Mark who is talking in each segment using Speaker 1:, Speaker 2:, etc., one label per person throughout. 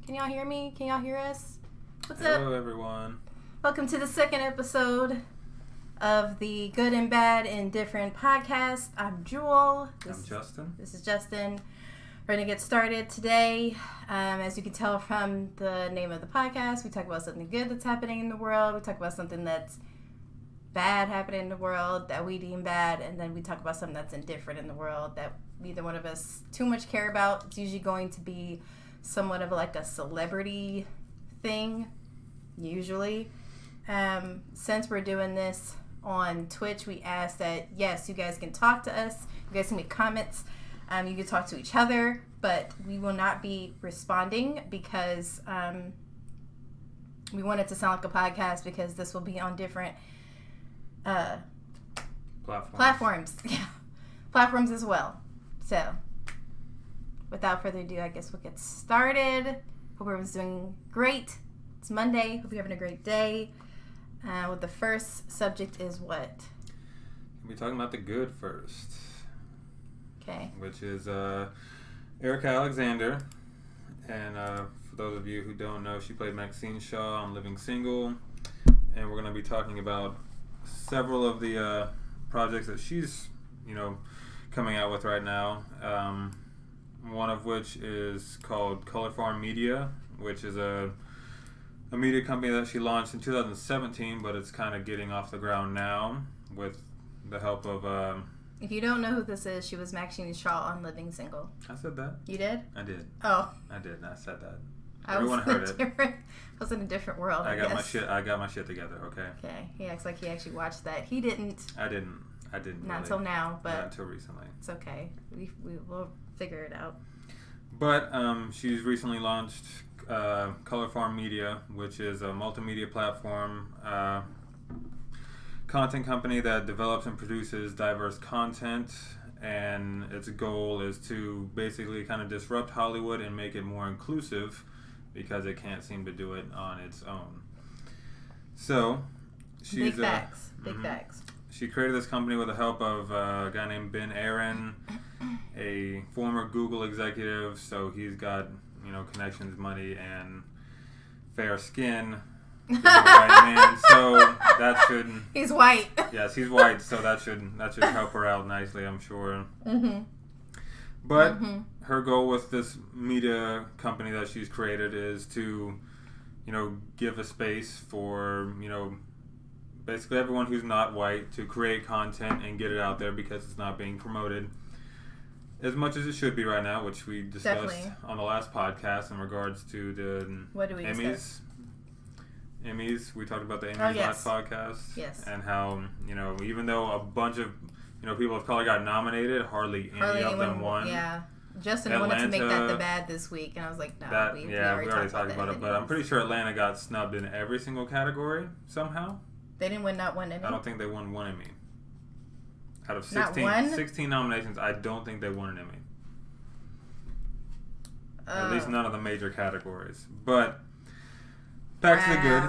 Speaker 1: Can y'all hear me? Can y'all hear us? What's
Speaker 2: up?
Speaker 1: Hello,
Speaker 2: everyone.
Speaker 1: Welcome to the second episode of the Good and Bad Indifferent Podcast. I'm Jewel.
Speaker 2: I'm Justin.
Speaker 1: This is Justin. We're going to get started today. As you can tell from the name of the podcast, we talk about something good that's happening in the world. We talk about something that's bad happening in the world that we deem bad. And then we talk about something that's indifferent in the world that neither one of us too much care about. It's usually going to be somewhat of like a celebrity thing, usually. Since we're doing this on Twitch, we ask that, yes, you guys can talk to us. You guys can make comments. You can talk to each other, but we will not be responding because we want it to sound like a podcast because this will be on different platforms. Yeah, platforms as well. So, without further ado, I guess we'll get started. Hope everyone's doing great. It's Monday. Hope you're having a great day. Well, the first subject is what?
Speaker 2: We're talking about the good first.
Speaker 1: Okay.
Speaker 2: Which is Erika Alexander. And for those of you who don't know, she played Maxine Shaw on Living Single. And we're going to be talking about several of the projects that she's, coming out with right now. One of which is called Color Farm Media, which is a media company that she launched in 2017, but it's kind of getting off the ground now with the help of...
Speaker 1: If you don't know who this is, she was Maxine Shaw on Living Single.
Speaker 2: I said that.
Speaker 1: You did?
Speaker 2: I did.
Speaker 1: Oh.
Speaker 2: I did, and I said that.
Speaker 1: Everyone heard it. I was in a different world, I
Speaker 2: got
Speaker 1: guess.
Speaker 2: I got my shit together, okay?
Speaker 1: Okay. He acts like he actually watched that. He didn't.
Speaker 2: I didn't.
Speaker 1: Not
Speaker 2: really.
Speaker 1: until now, but...
Speaker 2: Not until recently.
Speaker 1: It's okay. We'll figure it out.
Speaker 2: But she's recently launched Color Farm Media, which is a multimedia platform content company that develops and produces diverse content, and its goal is to basically kind of disrupt Hollywood and make it more inclusive because it can't seem to do it on its own. So, she's...
Speaker 1: Big facts. Big facts.
Speaker 2: She created this company with the help of a guy named Ben Aaron, a former Google executive, so he's got, connections, money, and fair skin. He's a white man, so that should...
Speaker 1: He's white.
Speaker 2: Yes, he's white, so that should help her out nicely, I'm sure. Mm-hmm. But her goal with this media company that she's created is to, give a space for, basically everyone who's not white to create content and get it out there because it's not being promoted as much as it should be right now, which we discussed on the last podcast in regards to the Emmys. Emmys. We talked about the Emmys last podcast.
Speaker 1: Yes.
Speaker 2: And how, even though a bunch of, people of color got nominated, hardly any of them won.
Speaker 1: Yeah. Justin wanted to make that the bad this week, and I was like, no, we already talked about it.
Speaker 2: But I'm pretty sure Atlanta got snubbed in every single category somehow.
Speaker 1: They didn't win not one Emmy?
Speaker 2: I don't think they won one Emmy. Out of 16 nominations, I don't think they won an Emmy. At least none of the major categories. But back to the good.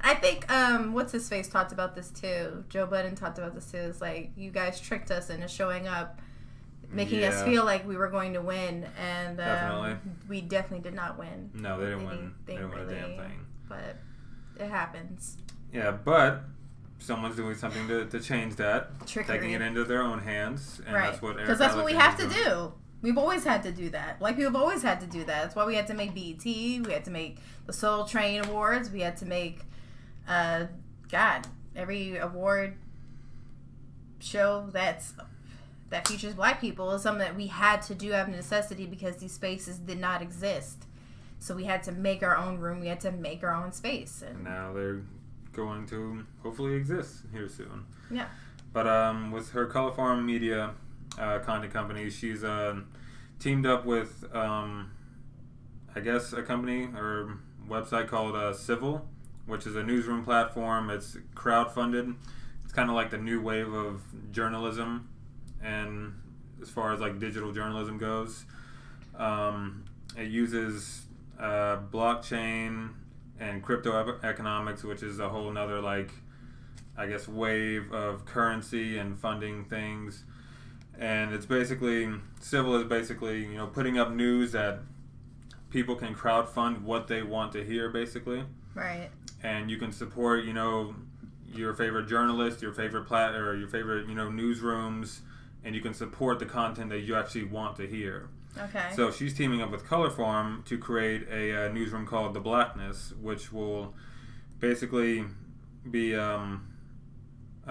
Speaker 1: I think what's his face talked about this too. Joe Budden talked about this too. It's like, you guys tricked us into showing up, making us feel like we were going to win, and we definitely did not win.
Speaker 2: No, they didn't win. They didn't win a damn thing.
Speaker 1: But it happens.
Speaker 2: Yeah, but someone's doing something to change that.
Speaker 1: Trickery.
Speaker 2: Taking it into their own hands. And
Speaker 1: right.
Speaker 2: That's what
Speaker 1: because that's what we have to do. We've always had to do that. Like, we've always had to do that. That's why we had to make BET. We had to make the Soul Train Awards. We had to make, every award show that features black people is something that we had to do out of necessity because these spaces did not exist. So we had to make our own room. We had to make our own space. And
Speaker 2: now they're going to hopefully exist here soon.
Speaker 1: Yeah.
Speaker 2: But with her Color Farm Media content company, she's teamed up with, I guess, a company or website called Civil, which is a newsroom platform. It's crowdfunded. It's kind of like the new wave of journalism, and as far as like digital journalism goes, it uses blockchain and crypto economics, which is a whole nother wave of currency and funding things. And it's basically, Civil is basically, putting up news that people can crowdfund what they want to hear, basically.
Speaker 1: Right.
Speaker 2: And you can support, your favorite journalist, your favorite your favorite, newsrooms, and you can support the content that you actually want to hear.
Speaker 1: Okay.
Speaker 2: So she's teaming up with Colorform to create a newsroom called The Blackness, which will basically be a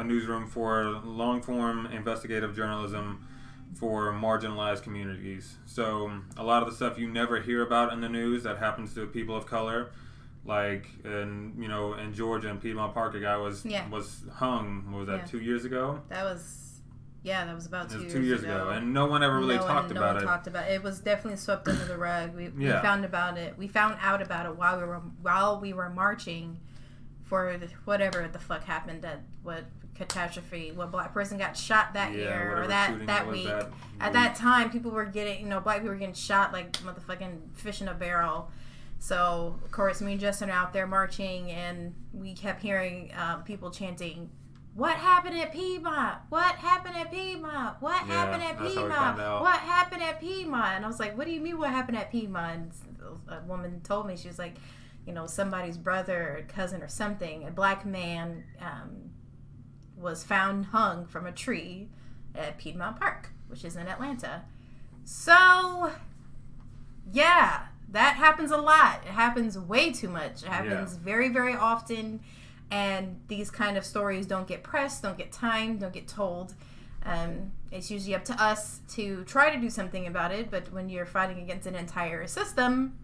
Speaker 2: newsroom for long-form investigative journalism for marginalized communities. So a lot of the stuff you never hear about in the news that happens to people of color, like in Georgia and Piedmont Park, a guy was hung. What was that? 2 years ago?
Speaker 1: That was about 2 years ago.
Speaker 2: 2 years ago, and no one ever really talked about it.
Speaker 1: No one talked about it. It was definitely swept under the rug. We found about it. We found out about it while we were marching for whatever the fuck happened. What catastrophe? What black person got shot that year or that week? At that time, people were getting black people were getting shot like motherfucking fish in a barrel. So of course, me and Justin are out there marching, and we kept hearing people chanting, "What happened at Piedmont? What happened at Piedmont? What happened at Piedmont? What happened at Piedmont?" And I was like, "What do you mean, what happened at Piedmont?" And a woman told me, she was like, somebody's brother or cousin or something, a black man was found hung from a tree at Piedmont Park, which is in Atlanta. So, yeah, that happens a lot. It happens way too much. It happens very, very often. And these kind of stories don't get pressed, don't get timed, don't get told. It's usually up to us to try to do something about it. But when you're fighting against an entire system,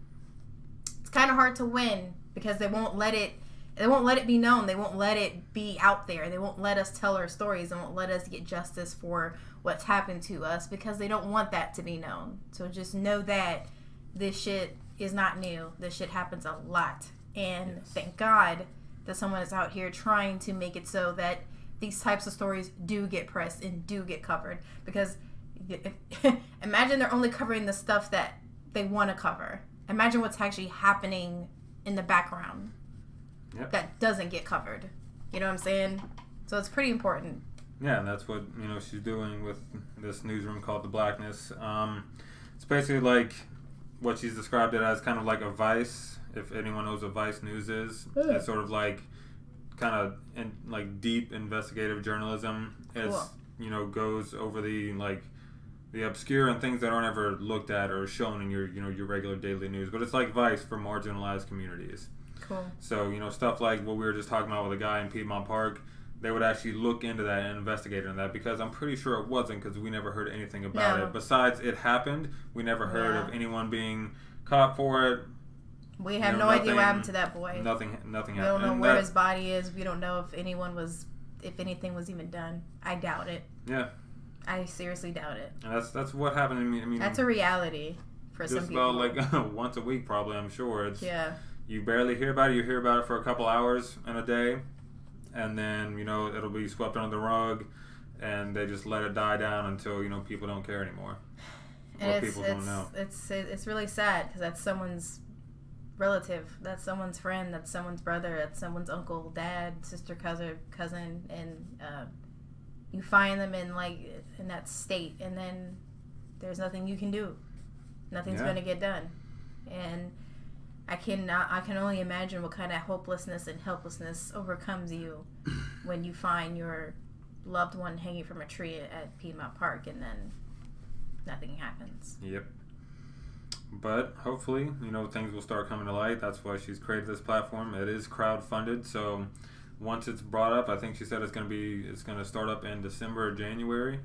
Speaker 1: it's kind of hard to win because they won't let it be known. They won't let it be out there. They won't let us tell our stories. They won't let us get justice for what's happened to us because they don't want that to be known. So just know that this shit is not new. This shit happens a lot. And thank God that someone is out here trying to make it so that these types of stories do get pressed and do get covered. Because imagine they're only covering the stuff that they want to cover. Imagine what's actually happening in the background that doesn't get covered. You know what I'm saying? So it's pretty important.
Speaker 2: Yeah, and that's what she's doing with this newsroom called The Blackness. It's basically like what she's described it as, kind of like a Vice. If anyone knows what Vice News is, it's sort of like kind of deep investigative journalism. It's goes over the obscure and things that aren't ever looked at or shown in your your regular daily news. But it's like Vice for marginalized communities.
Speaker 1: Cool.
Speaker 2: So stuff like what we were just talking about with a guy in Piedmont Park, they would actually look into that and investigate into that, because I'm pretty sure it wasn't, because we never heard anything about it. Besides it happened, we never heard of anyone being caught for it.
Speaker 1: We have no idea what happened to that boy.
Speaker 2: Nothing happened.
Speaker 1: We don't know where his body is. We don't know if anything was even done. I doubt it.
Speaker 2: Yeah.
Speaker 1: I seriously doubt it.
Speaker 2: And that's what happened to me. I mean,
Speaker 1: that's a reality for some people.
Speaker 2: Just about once a week, probably. I'm sure. You barely hear about it. You hear about it for a couple hours in a day, and then it'll be swept under the rug, and they just let it die down until people don't care anymore, or people don't know.
Speaker 1: It's really sad because that's someone's relative, that's someone's friend, that's someone's brother, that's someone's uncle, dad, sister, cousin, and you find them in that state, and then there's nothing you can do. Nothing's going to get done, and I can only imagine what kind of hopelessness and helplessness overcomes you when you find your loved one hanging from a tree at Piedmont Park, and then nothing happens.
Speaker 2: Yep. But hopefully, things will start coming to light. That's why she's created this platform. It is crowdfunded, so once it's brought up, I think she said it's going to start up in December or January.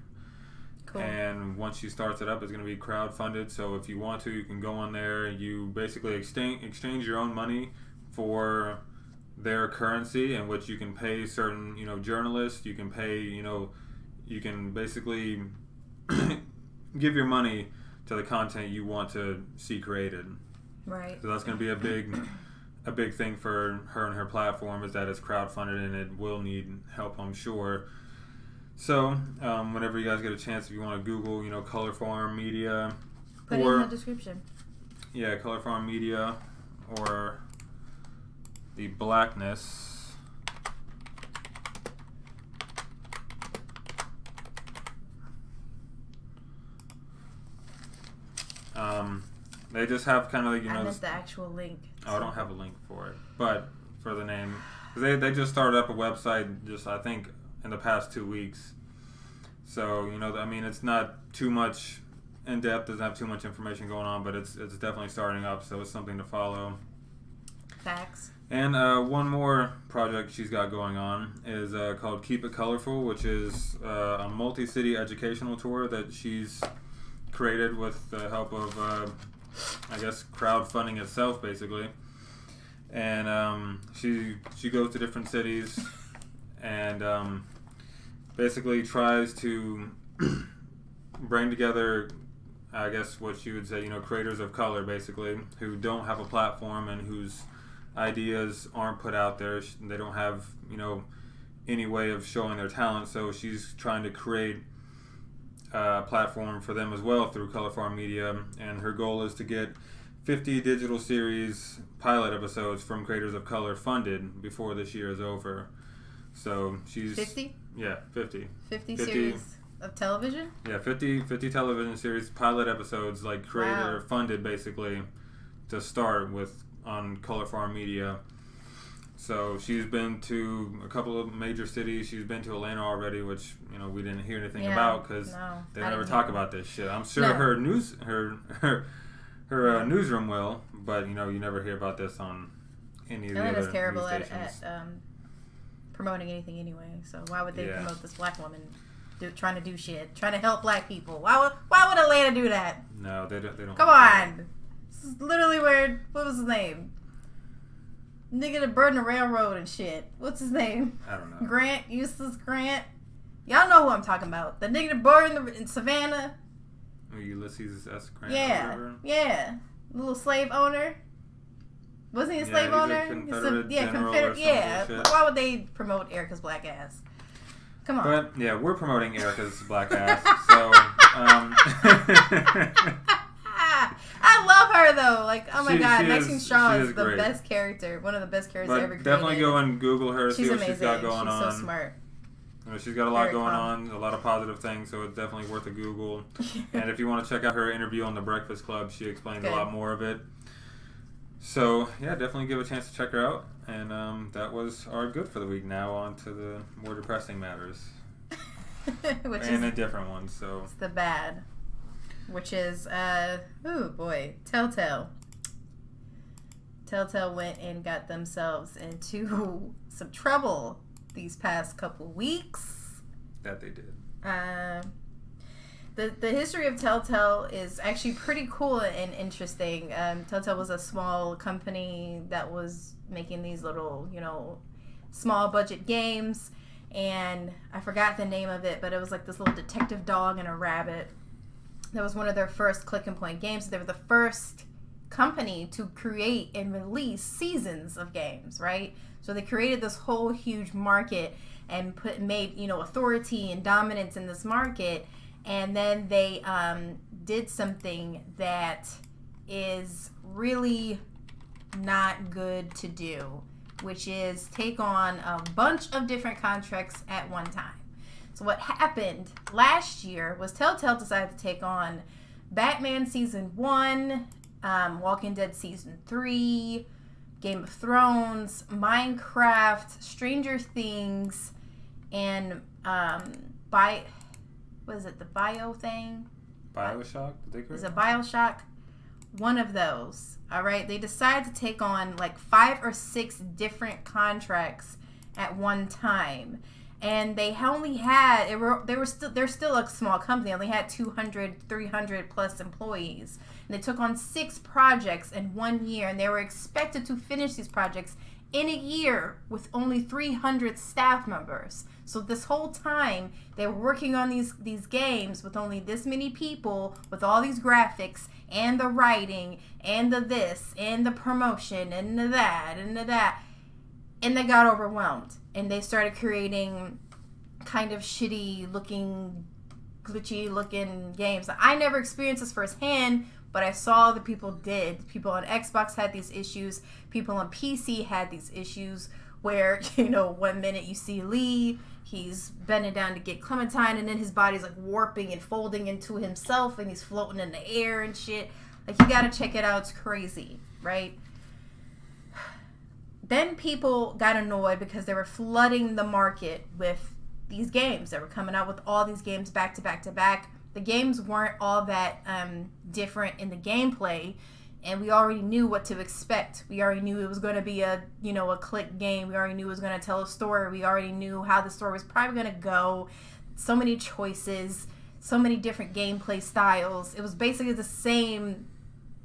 Speaker 2: Cool. And once she starts it up, it's going to be crowdfunded. So if you want to, you can go on there. You basically exchange your own money for their currency, in which you can pay certain journalists. You can pay you can basically give your money to the content you want to see created.
Speaker 1: Right.
Speaker 2: So that's going to be a big thing for her and her platform, is that it's crowdfunded, and it will need help, I'm sure. So whenever you guys get a chance, if you want to Google, Colorform Media,
Speaker 1: put it in the description.
Speaker 2: Yeah, Colorform Media or The Blackness. They just have kind of like,
Speaker 1: I meant the actual link.
Speaker 2: Oh, I don't have a link for it, but for the name, because they just started up a website just I think in the past 2 weeks. So I mean, it's not too much in depth. Doesn't have too much information going on, but it's definitely starting up. So it's something to follow.
Speaker 1: Facts.
Speaker 2: And one more project she's got going on is called Keep It Colorful, which is a multi-city educational tour that she's created with the help of, I guess, crowdfunding itself, basically. And she goes to different cities and basically tries to bring together, I guess, what you would say, creators of color, basically, who don't have a platform and whose ideas aren't put out there. They don't have, any way of showing their talent. So she's trying to create a platform for them as well through Color Farm Media. And her goal is to get 50 digital series pilot episodes from creators of color funded before this year is over. So she's...
Speaker 1: 50?
Speaker 2: Yeah, 50.
Speaker 1: 50 series of television?
Speaker 2: Yeah, 50 television series pilot episodes, like creator funded, basically, to start with on Color Farm Media. So she's been to a couple of major cities. She's been to Atlanta already, which we didn't hear anything about because they never talk about this shit. I'm sure her newsroom will, but you never hear about this on any of the other news stations.
Speaker 1: Atlanta's terrible at promoting anything anyway. So why would they promote this black woman trying to do shit, trying to help black people? Why would Atlanta do that?
Speaker 2: No, they don't.
Speaker 1: Come on. This is literally where, what was his name? Nigga that burned the railroad and shit. What's his name?
Speaker 2: I don't know.
Speaker 1: Grant, Eustace Grant. Y'all know who I'm talking about. The nigga that burned in Savannah.
Speaker 2: Ulysses S. Grant.
Speaker 1: Yeah. Little slave owner. Wasn't he a slave owner?
Speaker 2: Confederate general or some bullshit.
Speaker 1: Why would they promote Erika's black ass? Come on.
Speaker 2: But yeah, we're promoting Erika's black ass. So
Speaker 1: I love her though. Like, oh my god, Maxine Shaw is the
Speaker 2: great.
Speaker 1: best character. One of the best characters ever created.
Speaker 2: Definitely go and Google her,
Speaker 1: she's
Speaker 2: see what
Speaker 1: amazing.
Speaker 2: she's got going on.
Speaker 1: She's so smart.
Speaker 2: She's got a lot going on, a lot of positive things, so it's definitely worth a Google. And if you want to check out her interview on The Breakfast Club, she explains a lot more of it. So, yeah, definitely give a chance to check her out. And that was our good for the week. Now on to the more depressing matters. And a different one, so.
Speaker 1: It's the bad. Which is, oh boy, Telltale. Telltale went and got themselves into some trouble these past couple weeks.
Speaker 2: That they did.
Speaker 1: The history of Telltale is actually pretty cool and interesting. Telltale was a small company that was making these little, small budget games. And I forgot the name of it, but it was like this little detective dog and a rabbit. That was one of their first click and point games. They were the first company to create and release seasons of games, right? So they created this whole huge market and made authority and dominance in this market. And then they did something that is really not good to do, which is take on a bunch of different contracts at one time. So what happened last year was Telltale decided to take on Batman Season 1, Walking Dead Season 3, Game of Thrones, Minecraft, Stranger Things, and what is it, the bio thing?
Speaker 2: Bioshock? Did they create?
Speaker 1: Is it Bioshock? One of those. All right. They decided to take on like 5 or 6 different contracts at one time. And they only had, they're still a small company. They only had 200, 300 plus employees. And they took on 6 projects in 1 year. And they were expected to finish these projects in a year with only 300 staff members. So this whole time, they were working on these games with only this many people, with all these graphics, and the writing, and the this, and the promotion, and the that, and the that. And they got overwhelmed. And they started creating kind of shitty looking, glitchy looking games. I never experienced this firsthand, but I saw that people did. People on Xbox had these issues. People on PC had these issues where, 1 minute you see Lee, he's bending down to get Clementine, and then his body's like warping and folding into himself, and he's floating in the air and shit. Like, you gotta check it out. It's crazy, right? Then people got annoyed because they were flooding the market with these games. They were coming out with all these games back to back to back. The games weren't all that different in the gameplay, and we already knew what to expect. We already knew it was going to be a click game. We already knew it was going to tell a story. We already knew how the story was probably going to go. So many choices, so many different gameplay styles. It was basically the same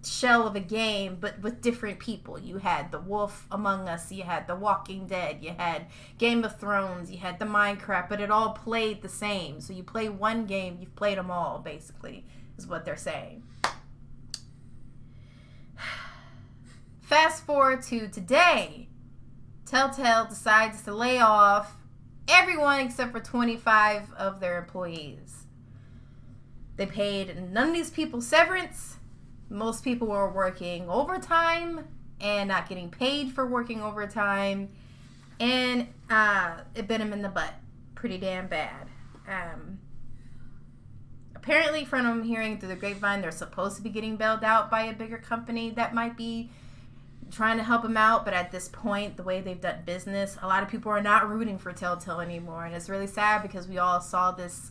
Speaker 1: shell of a game, but with different people. You had The Wolf Among Us, you had The Walking Dead, you had Game of Thrones, you had the Minecraft, but it all played the same. So you play one game, you've played them all, basically, is what they're saying. Fast forward to today. Telltale decides to lay off everyone except for 25 of their employees. They paid none of these people severance. Most people were working overtime and not getting paid for working overtime. And it bit them in the butt pretty damn bad. Apparently, from what I'm hearing through the grapevine, they're supposed to be getting bailed out by a bigger company that might be trying to help them out. But at this point, the way they've done business, a lot of people are not rooting for Telltale anymore. And it's really sad because we all saw this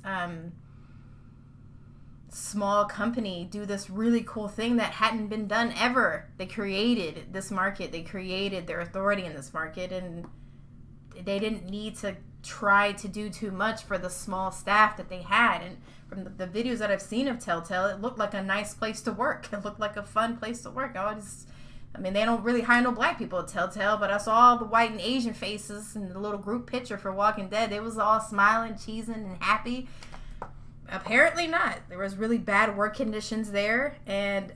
Speaker 1: small company do this really cool thing that hadn't been done ever. They created this market. They created their authority in this market, and they didn't need to try to do too much for the small staff that they had. And from the videos that I've seen of Telltale, it looked like a nice place to work. It looked like a fun place to work. I mean, they don't really hire no black people at Telltale, but I saw all the white and Asian faces in the little group picture for Walking Dead. They was all smiling, cheesing, and happy. Apparently not. There was really bad work conditions there, and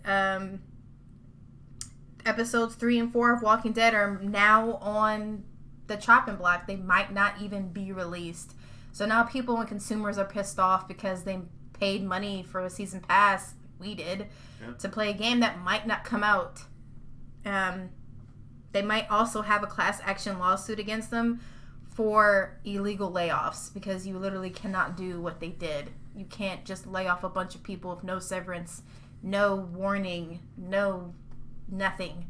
Speaker 1: episodes 3 and 4 of Walking Dead are now on the chopping block. They might not even be released. So now people and consumers are pissed off because they paid money for a season pass, we did, to play a game that might not come out. They might also have a class action lawsuit against them for illegal layoffs because you literally cannot do what they did. You can't just lay off a bunch of people with no severance, no warning, no nothing.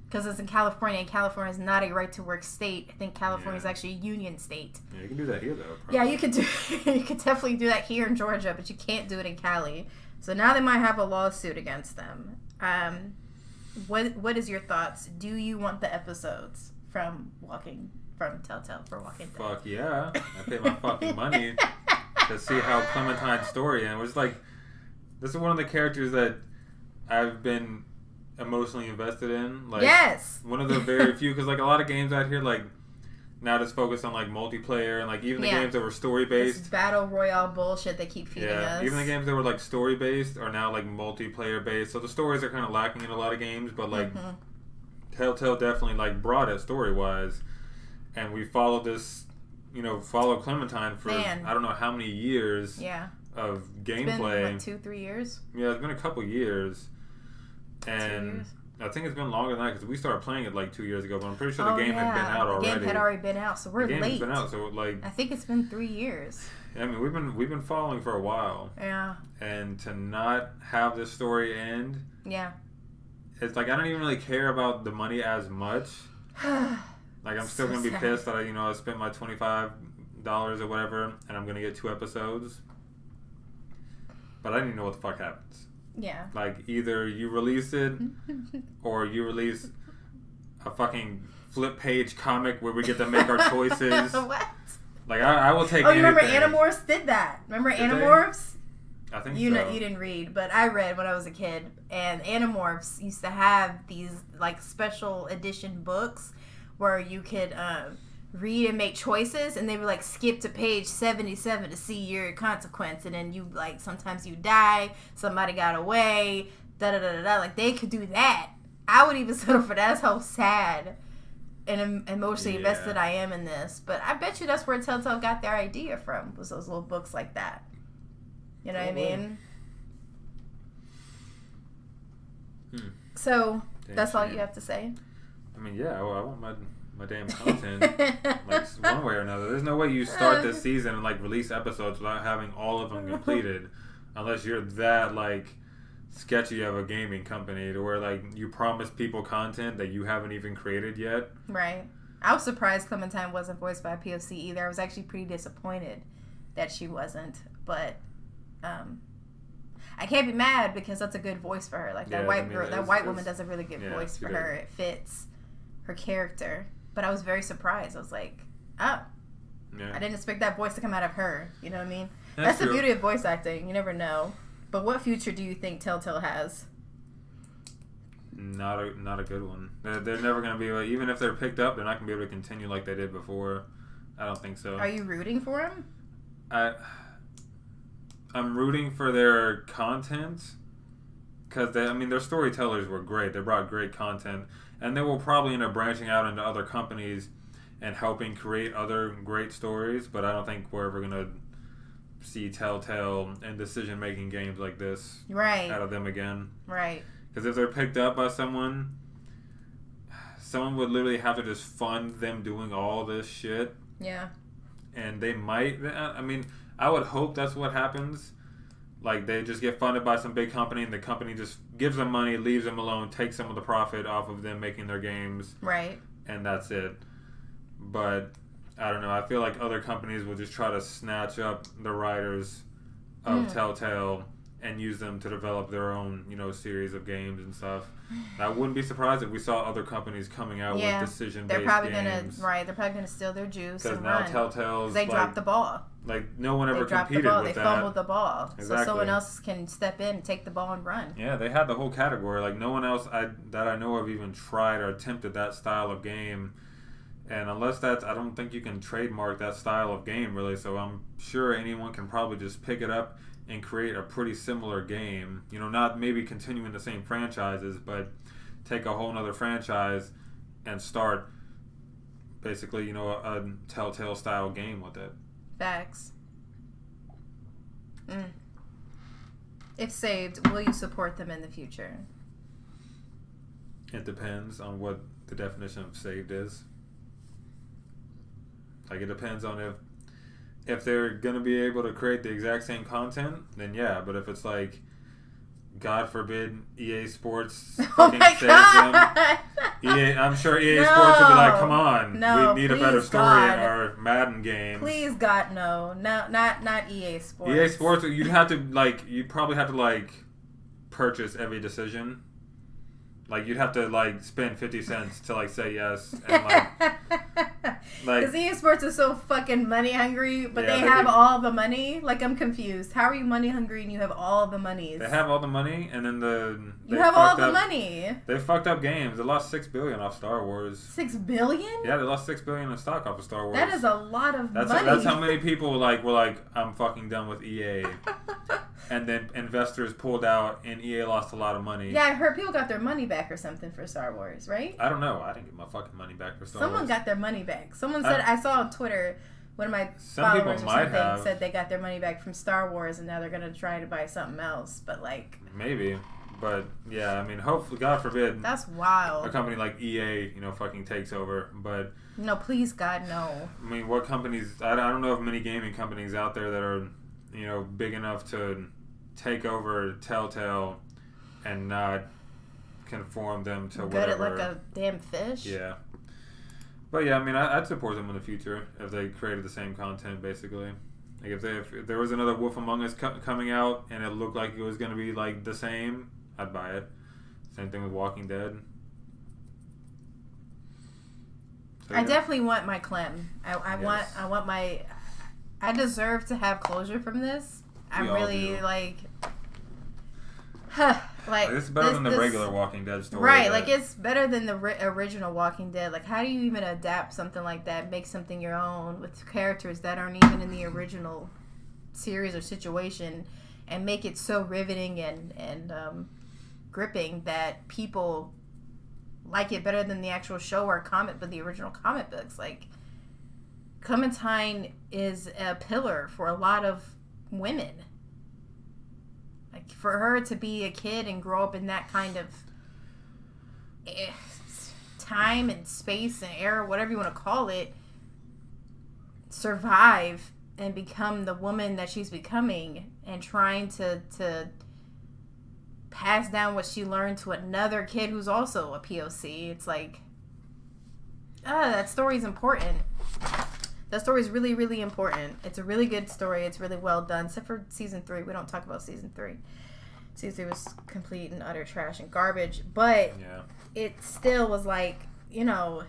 Speaker 1: Because it's in California, and California is not a right-to-work state. I think California is actually a union state.
Speaker 2: Yeah, you can do that here, though. Probably.
Speaker 1: Yeah, you could definitely do that here in Georgia, but you can't do it in Cali. So now they might have a lawsuit against them. What is your thoughts? Do you want the episodes from Telltale for Walking Dead?
Speaker 2: Fuck yeah. I paid my fucking money to see how Clementine's story, and it was like, this is one of the characters that I've been emotionally invested in. Like,
Speaker 1: yes.
Speaker 2: One of the very few, because like a lot of games out here, like, now just focus on like multiplayer, and like even the games that were story based,
Speaker 1: this battle royale bullshit they keep feeding us.
Speaker 2: Even the games that were like story based are now like multiplayer based. So the stories are kind of lacking in a lot of games, but like Telltale definitely like brought it story wise, and we followed this, follow Clementine for I don't know how many years of gameplay.
Speaker 1: It's been 2-3 years.
Speaker 2: Yeah, it's been a couple years, and
Speaker 1: 2 years.
Speaker 2: I think it's been longer than that because we started playing it like 2 years ago, but I'm pretty sure the game had been out already.
Speaker 1: The game had already been out, so we're late.
Speaker 2: The game has been out, so like
Speaker 1: I think it's been 3 years.
Speaker 2: I mean, we've been following for a while.
Speaker 1: Yeah.
Speaker 2: And to not have this story end.
Speaker 1: Yeah.
Speaker 2: It's like I don't even really care about the money as much. Like I'm still gonna be pissed that I spent my $25 or whatever, and I'm gonna get 2 episodes. But I didn't even know what the fuck happens.
Speaker 1: Yeah.
Speaker 2: Like, either you release it, or you release a fucking flip page comic where we get to make our choices.
Speaker 1: What?
Speaker 2: Like, I will take anything.
Speaker 1: You remember Animorphs did that? Remember Animorphs?
Speaker 2: I think
Speaker 1: you
Speaker 2: so.
Speaker 1: know, you didn't read, but I read when I was a kid. And Animorphs used to have these, like, special edition books where you could read and make choices, and they would like skip to page 77 to see your consequence, and then you like sometimes you die, somebody got away, like they could do that. I would even settle for that. That's how sad and emotionally invested I am in this. But I bet you that's where Telltale got their idea from, was those little books like that. You know what I mean? So that's all you have to say.
Speaker 2: I mean, I want my damn content, like one way or another. There's no way you start this season and like release episodes without having all of them completed, unless you're that like sketchy of a gaming company to where like you promise people content that you haven't even created yet.
Speaker 1: Right. I was surprised Clementine wasn't voiced by POC either. I was actually pretty disappointed that she wasn't, but I can't be mad because that's a good voice for her. Like that white woman does a really good voice for her. It fits her character. But I was very surprised. I was like, oh, I didn't expect that voice to come out of her. You know what I mean? That's the beauty of voice acting. You never know. But what future do you think Telltale has?
Speaker 2: Not a good one. They're never going to be able, even if they're picked up, they're not going to be able to continue like they did before. I don't think so.
Speaker 1: Are you rooting for them?
Speaker 2: I'm rooting for their content because their storytellers were great. They brought great content, and they will probably end up branching out into other companies and helping create other great stories. But I don't think we're ever going to see Telltale and decision-making games like this out of them again.
Speaker 1: Right.
Speaker 2: Because if they're picked up by someone would literally have to just fund them doing all this shit.
Speaker 1: Yeah.
Speaker 2: And they might, I would hope that's what happens. Like, they just get funded by some big company, and the company just gives them money, leaves them alone, takes some of the profit off of them making their games.
Speaker 1: Right.
Speaker 2: And that's it. But, I don't know. I feel like other companies will just try to snatch up the writers of Telltale and use them to develop their own, series of games and stuff. I wouldn't be surprised if we saw other companies coming out with decision-based games.
Speaker 1: They're probably gonna steal their juice and
Speaker 2: now
Speaker 1: run.
Speaker 2: Because now Telltale's
Speaker 1: they dropped the ball.
Speaker 2: Like, no one ever competed with that.
Speaker 1: They fumbled the ball.
Speaker 2: Exactly.
Speaker 1: So someone else can step in and take the ball and run.
Speaker 2: Yeah, they had the whole category. Like, no one else that I know of even tried or attempted that style of game. And unless I don't think you can trademark that style of game, really. So I'm sure anyone can probably just pick it up and create a pretty similar game. Not maybe continuing the same franchises, but take a whole nother franchise and start basically, a Telltale style game with it.
Speaker 1: Facts. If saved, will you support them in the future?
Speaker 2: It depends on what the definition of saved is. Like, it depends on if they're going to be able to create the exact same content, then yeah. But if it's like, God forbid, EA Sports fucking saves them. I'm sure EA Sports would be like, come on, we need a better story in our Madden games.
Speaker 1: Please, God, no. Not EA Sports.
Speaker 2: EA Sports, you'd probably have to, purchase every decision. Like, you'd have to, spend 50 cents to, say yes. And,
Speaker 1: because EA Sports is so fucking money hungry, but they have all the money. Like, I'm confused. How are you money hungry and you have all the monies?
Speaker 2: They have all the money, and then
Speaker 1: you have all the money.
Speaker 2: They fucked up games. They lost $6 billion off Star Wars.
Speaker 1: $6 billion?
Speaker 2: Yeah, they lost $6 billion in stock off of Star Wars.
Speaker 1: That is a lot of money.
Speaker 2: That's how many people were like, I'm fucking done with EA. And then investors pulled out, and EA lost a lot of money.
Speaker 1: Yeah, I heard people got their money back or something for Star Wars, right?
Speaker 2: I don't know. I didn't get my fucking money back for Star Wars.
Speaker 1: Someone got their money back. Someone said, I saw on Twitter, one of my followers or something said they got their money back from Star Wars, and now they're going to try to buy something else. But,
Speaker 2: maybe. But, yeah, hopefully, God forbid.
Speaker 1: That's wild.
Speaker 2: A company like EA, fucking takes over. But.
Speaker 1: No, please, God, no.
Speaker 2: What companies. I don't know of many gaming companies out there that are, big enough to take over Telltale and not conform them to whatever.
Speaker 1: Gut it like a damn fish?
Speaker 2: Yeah. But yeah, I'd support them in the future if they created the same content, basically. Like, if there was another Wolf Among Us coming out and it looked like it was going to be, the same, I'd buy it. Same thing with Walking Dead. So,
Speaker 1: I definitely want my Clem. I want my... I deserve to have closure from this. I'm really
Speaker 2: it's better than the regular Walking Dead story.
Speaker 1: Right, it's better than the original Walking Dead. How do you even adapt something like that, make something your own with characters that aren't even in the original series or situation, and make it so riveting and gripping that people like it better than the actual show or but the original comic books. Clementine is a pillar for a lot of women. For her to be a kid and grow up in that kind of time and space and era, whatever you want to call it, survive and become the woman that she's becoming and trying to pass down what she learned to another kid who's also a POC. It's like, that story's important. That story's really, really important. It's a really good story. It's really well done. Except for season 3. We don't talk about season 3. Season 3 was complete and utter trash and garbage. But it still was like, you know,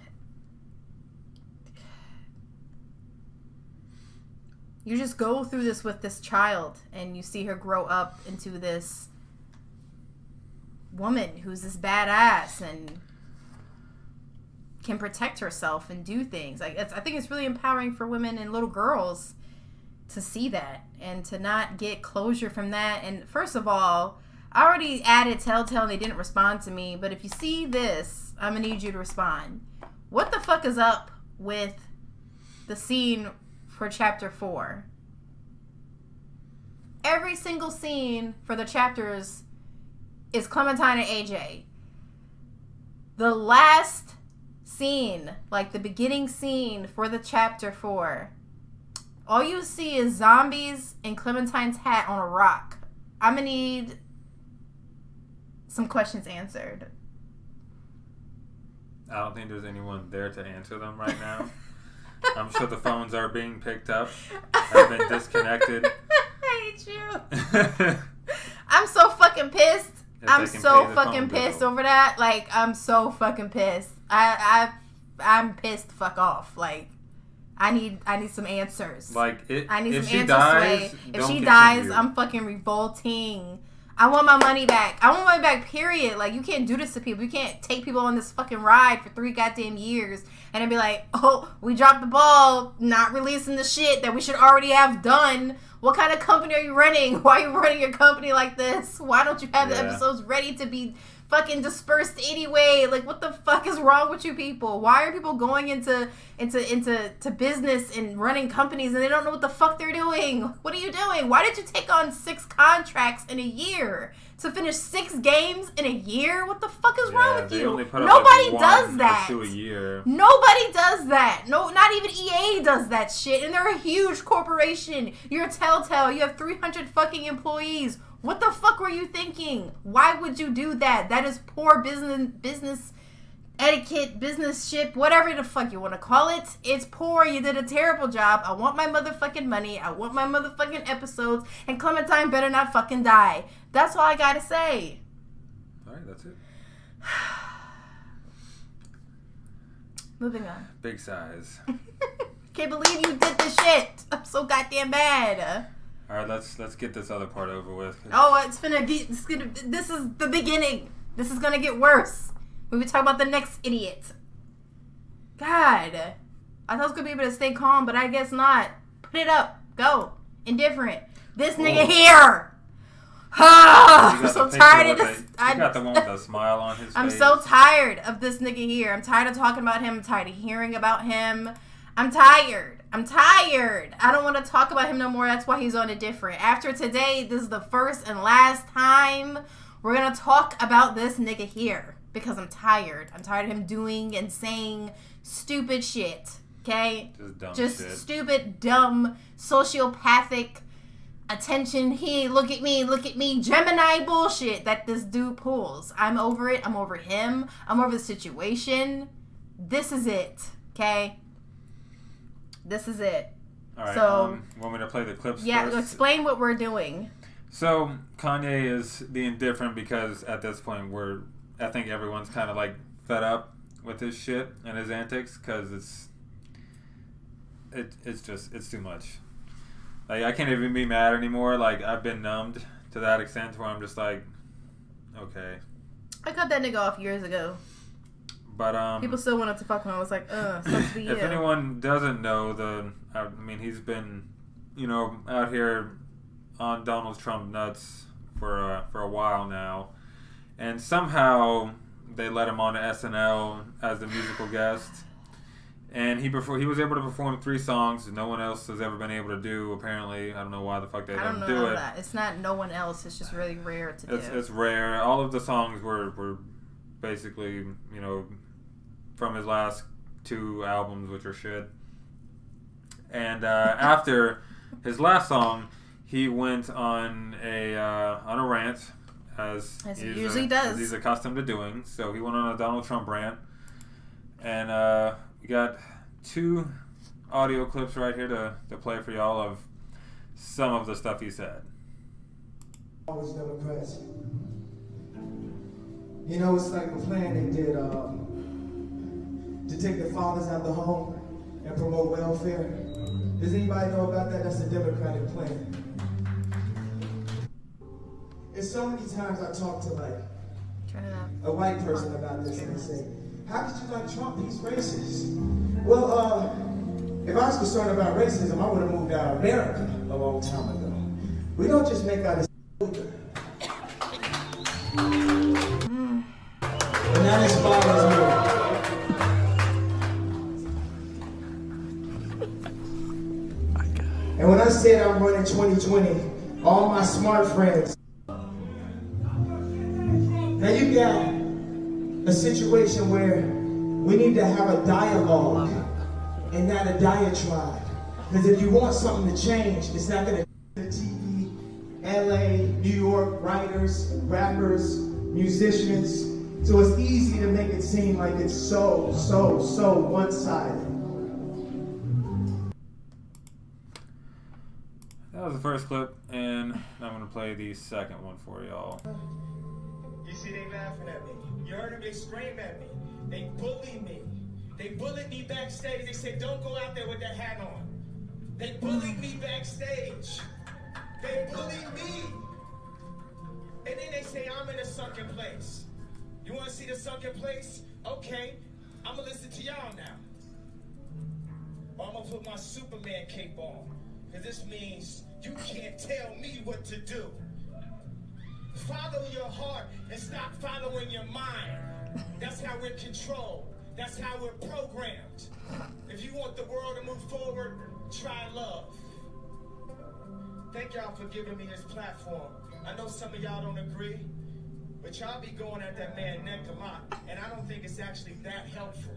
Speaker 1: you just go through this with this child and you see her grow up into this woman who's this badass and can protect herself and do things. Like, I think it's really empowering for women and little girls to see that and to not get closure from that. And first of all, I already added Telltale and they didn't respond to me, but if you see this, I'm gonna need you to respond. What the fuck is up with the scene for chapter 4? Every single scene for the chapters is Clementine and AJ. The last scene, like the beginning scene for the chapter 4, all you see is zombies and Clementine's hat on a rock. I'm gonna need some questions answered.
Speaker 2: I don't think there's anyone there to answer them right now. I'm sure the phones are being picked up. Have been disconnected.
Speaker 1: I hate you. I'm so fucking pissed. I'm so fucking pissed over that. Like, I'm so fucking pissed. I'm pissed. Fuck off. Like, I need some answers.
Speaker 2: Like,
Speaker 1: I need
Speaker 2: if
Speaker 1: some
Speaker 2: she
Speaker 1: answers.
Speaker 2: dies,
Speaker 1: if she dies, I'm fucking revolting. I want my money back. I want my money back, period. Like, you can't do this to people. You can't take people on this fucking ride for 3 goddamn years and then be like, oh, we dropped the ball, not releasing the shit that we should already have done. What kind of company are you running? Why are you running your company like this? Why don't you have the episodes ready to be fucking dispersed anyway? Like, what the fuck is wrong with you people? Why are people going into business and running companies and they don't know what the fuck they're doing? What are you doing? Why did you take on 6 contracts in a year to finish 6 games in a year? What the fuck is wrong with you? Nobody does that.
Speaker 2: 2 a year.
Speaker 1: Nobody does that. No, not even EA does that shit. And they're a huge corporation. You're Telltale. You have 300 fucking employees. What the fuck were you thinking? Why would you do that? That is poor business etiquette, business ship, whatever the fuck you want to call it. It's poor. You did a terrible job. I want my motherfucking money. I want my motherfucking episodes. And Clementine better not fucking die. That's all I gotta say.
Speaker 2: Alright, that's it.
Speaker 1: Moving on.
Speaker 2: Big size.
Speaker 1: Can't believe you did this shit. I'm so goddamn mad.
Speaker 2: All right, let's get this other part over with.
Speaker 1: Oh, this is the beginning. This is gonna get worse. We talk about the next idiot. God, I thought I was gonna be able to stay calm, but I guess not. Put it up. Go. Indifferent. This nigga here. I'm so tired of this.
Speaker 2: You got the one with a smile on his face.
Speaker 1: I'm so tired of this nigga here. I'm tired of talking about him. I'm tired of hearing about him. I'm tired. I don't want to talk about him no more. That's why he's on Indifferent. After today, this is the first and last time we're going to talk about this nigga here. Because I'm tired. I'm tired of him doing and saying stupid shit. Okay?
Speaker 2: Just shit.
Speaker 1: Stupid, dumb, sociopathic, attention, look at me, Gemini bullshit that this dude pulls. I'm over it. I'm over him. I'm over the situation. This is it. Okay? This is it.
Speaker 2: All right.
Speaker 1: So,
Speaker 2: want me to play the clips
Speaker 1: yeah,
Speaker 2: first?
Speaker 1: Explain what we're doing.
Speaker 2: So, Kanye is being different because at this point I think everyone's kind of like fed up with his shit and his antics because it's too much. Like, I can't even be mad anymore. Like, I've been numbed to that extent where I'm just like, okay.
Speaker 1: I cut that nigga off years ago.
Speaker 2: But
Speaker 1: people still wanted to fuck him. I was like, sucks to be you.
Speaker 2: If anyone doesn't know, he's been, out here on Donald Trump nuts for a while now, and somehow they let him on to SNL as the musical guest, and he was able to perform 3 songs that no one else has ever been able to do. Apparently, I don't know why the fuck they didn't do it.
Speaker 1: It's not no one else. It's just really rare to do.
Speaker 2: It's rare. All of the songs were basically, from his last 2 albums, which are shit. And after his last song, he went on a rant, as
Speaker 1: he usually does.
Speaker 2: As he's accustomed to doing. So he went on a Donald Trump rant. And we got 2 audio clips right here to play for y'all of some of the stuff he said.
Speaker 3: Always Democrats. You know, it's like the plan they did to take the fathers out of the home and promote welfare. Does anybody know about that? That's a Democratic plan. And so many times I talk to a white person about this and they say, how could you like Trump? He's racist. Well, if I was concerned about racism, I would have moved out of America a long time ago. We don't just make out a and that inspires me. And when I said I'm running 2020, all my smart friends. Now you got a situation where we need to have a dialogue and not a diatribe. Because if you want something to change, it's not going to be the TV, LA, New York, writers, rappers, musicians. So it's easy to make it seem like it's so one-sided.
Speaker 2: That was the first clip, and I'm going to play the second one for y'all.
Speaker 3: You see, they laughing at me. You heard them, they scream at me. They bully me. They bullied me backstage. They said, don't go out there with that hat on. They bullied me backstage. They bullied me. And then they say, I'm in a sunken place. You want to see the sunken place? Okay, I'm going to listen to y'all now. Or I'm going to put my Superman cape on. Because this means you can't tell me what to do. Follow your heart and stop following your mind. That's how we're controlled. That's how we're programmed. If you want the world to move forward, try love. Thank y'all for giving me this platform. I know some of y'all don't agree, but y'all be going at that man neck a lot, and I don't think it's actually that helpful.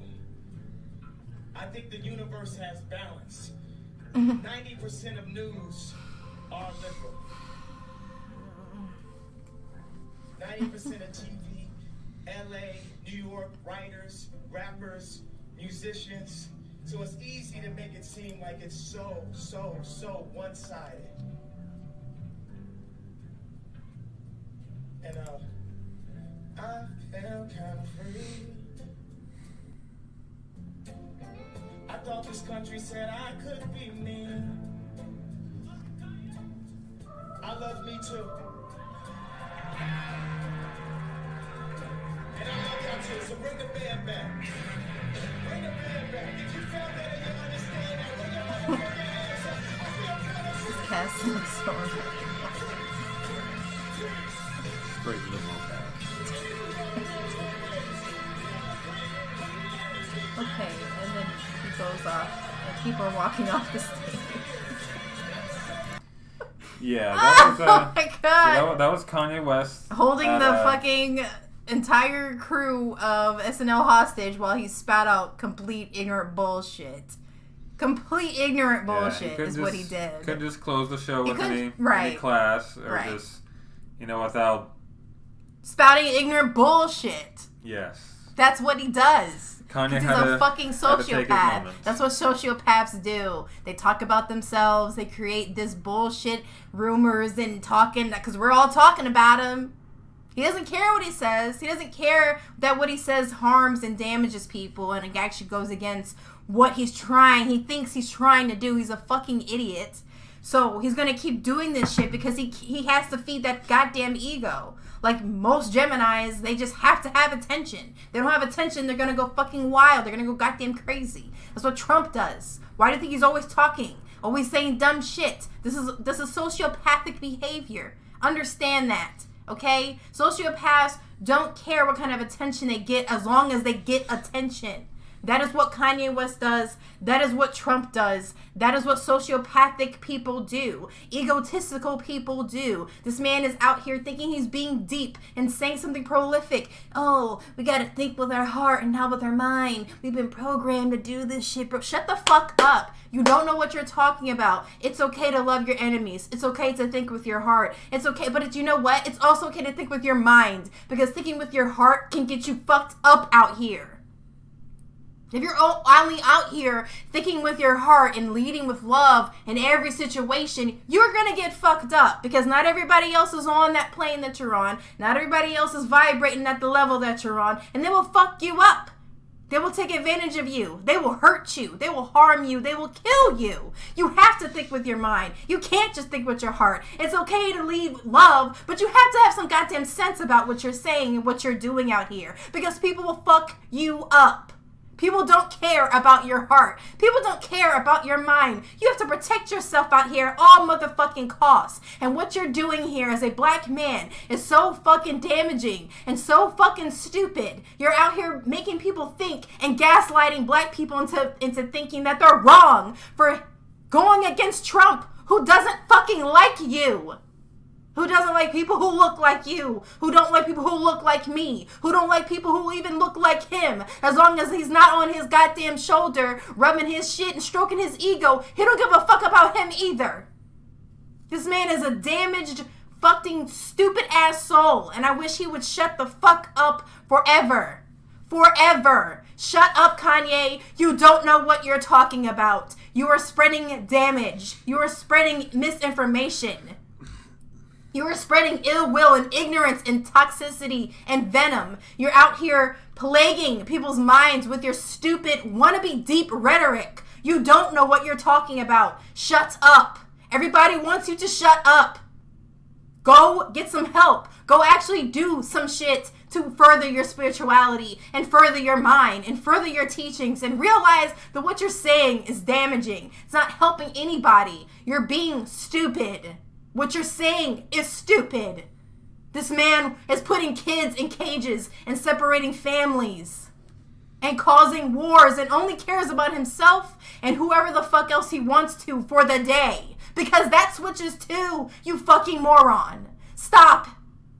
Speaker 3: I think the universe has balance. 90% of news are liberal. 90% of TV, LA, New York, writers, rappers, musicians. So it's easy to make it seem like it's so one-sided. And I felt kind of free. I thought this country said I could be me. I love me too. And I love y'all too, so bring the band back. Bring the band back. If you felt that and you understand that, bring your motherfucking hands up. I feel kind of free.
Speaker 1: This cast looks so
Speaker 2: Great liberal cast.
Speaker 1: Okay, and then he goes off, and people are walking off the stage.
Speaker 2: Yeah, that was
Speaker 1: Oh my god!
Speaker 2: that was Kanye West
Speaker 1: Holding the fucking entire crew of SNL hostage while he spat out complete ignorant bullshit. Complete ignorant bullshit is what he did.
Speaker 2: Couldn't just close the show with any class or just, without
Speaker 1: spouting ignorant bullshit.
Speaker 2: Yes.
Speaker 1: That's what he does.
Speaker 2: Kanye
Speaker 1: He's a fucking sociopath. That's what sociopaths do. They talk about themselves. They create this bullshit rumors and talking, because we're all talking about him. He doesn't care what he says. He doesn't care that what he says harms and damages people and it actually goes against what he thinks he's trying to do. He's a fucking idiot. So he's going to keep doing this shit because he has to feed that goddamn ego. Like most Geminis, they just have to have attention. They don't have attention, they're going to go fucking wild. They're going to go goddamn crazy. That's what Trump does. Why do you think he's always talking? Always saying dumb shit? This is sociopathic behavior. Understand that, okay? Sociopaths don't care what kind of attention they get as long as they get attention. That is what Kanye West does. That is what Trump does. That is what sociopathic people do. Egotistical people do. This man is out here thinking he's being deep and saying something prolific. Oh, we gotta think with our heart and not with our mind. We've been programmed to do this shit, bro. Shut the fuck up. You don't know what you're talking about. It's okay to love your enemies. It's okay to think with your heart. It's okay, but you know what? It's also okay to think with your mind, because thinking with your heart can get you fucked up out here. If you're only out here thinking with your heart and leading with love in every situation, you're going to get fucked up, because not everybody else is on that plane that you're on. Not everybody else is vibrating at the level that you're on, and they will fuck you up. They will take advantage of you. They will hurt you. They will harm you. They will kill you. You have to think with your mind. You can't just think with your heart. It's okay to lead love, but you have to have some goddamn sense about what you're saying and what you're doing out here, because people will fuck you up. People don't care about your heart. People don't care about your mind. You have to protect yourself out here at all motherfucking costs. And what you're doing here as a black man is so fucking damaging and so fucking stupid. You're out here making people think and gaslighting black people into thinking that they're wrong for going against Trump, who doesn't fucking like you. Who doesn't like people who look like you? Who don't like people who look like me? Who don't like people who even look like him? As long as he's not on his goddamn shoulder, rubbing his shit and stroking his ego, he don't give a fuck about him either. This man is a damaged, fucking, stupid ass soul, and I wish he would shut the fuck up forever. Forever. Shut up, Kanye. You don't know what you're talking about. You are spreading damage. You are spreading misinformation. You are spreading ill will and ignorance and toxicity and venom. You're out here plaguing people's minds with your stupid, wannabe deep rhetoric. You don't know what you're talking about. Shut up. Everybody wants you to shut up. Go get some help. Go actually do some shit to further your spirituality and further your mind and further your teachings, and realize that what you're saying is damaging. It's not helping anybody. You're being stupid. What you're saying is stupid. This man is putting kids in cages and separating families and causing wars, and only cares about himself and whoever the fuck else he wants to for the day. Because that switches too, you fucking moron. Stop.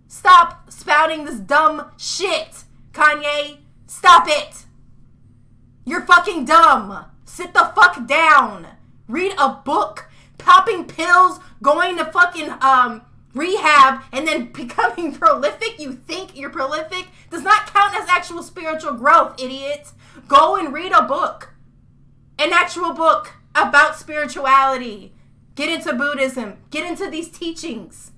Speaker 1: Stop spouting this dumb shit, Kanye. Stop it. You're fucking dumb. Sit the fuck down. Read a book. Popping pills, going to fucking rehab, and then becoming prolific. You think you're prolific? Does not count as actual spiritual growth, idiot. Go and read a book. An actual book about spirituality. Get into Buddhism. Get into these teachings.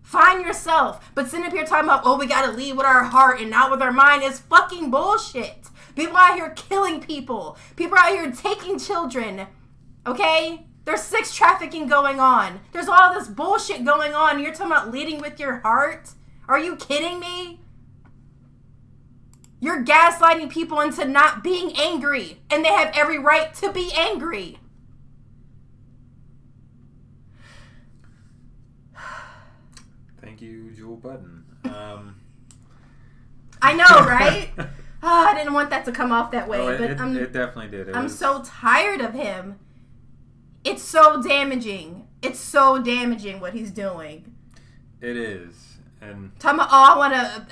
Speaker 1: Find yourself. But sitting up here talking about, oh, we gotta lead with our heart and not with our mind is fucking bullshit. People out here killing people. People out here taking children. Okay? There's sex trafficking going on. There's all this bullshit going on. And you're talking about leading with your heart? Are you kidding me? You're gaslighting people into not being angry. And they have every right to be angry.
Speaker 2: Thank you, Jewel Button.
Speaker 1: I know, right? I didn't want that to come off that way.
Speaker 2: Oh,
Speaker 1: but
Speaker 2: it definitely did.
Speaker 1: I'm so tired of him. It's so damaging. It's so damaging what he's doing.
Speaker 2: It is. And
Speaker 1: talking about,